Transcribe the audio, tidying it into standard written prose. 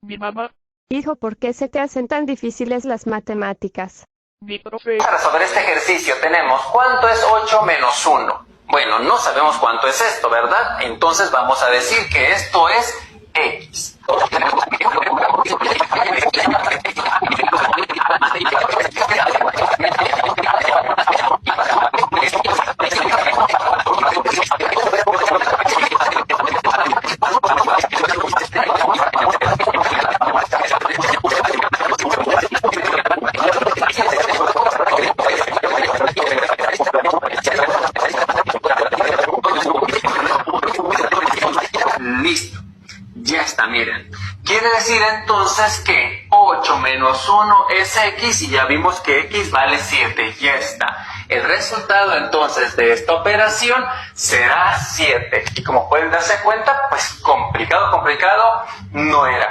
Mi mamá, Hijo, ¿por qué se te hacen tan difíciles las matemáticas? mi profe, Para resolver este ejercicio tenemos ¿cuánto es 8 menos 1? Bueno, no sabemos cuánto es esto, ¿verdad? Entonces vamos a decir que esto es X. Listo. Ya está, miren. Quiere decir entonces que 8 menos 1 es X y ya vimos que X vale 7. Ya está. El resultado entonces de esta operación será 7. Y como pueden darse cuenta, pues complicado no era.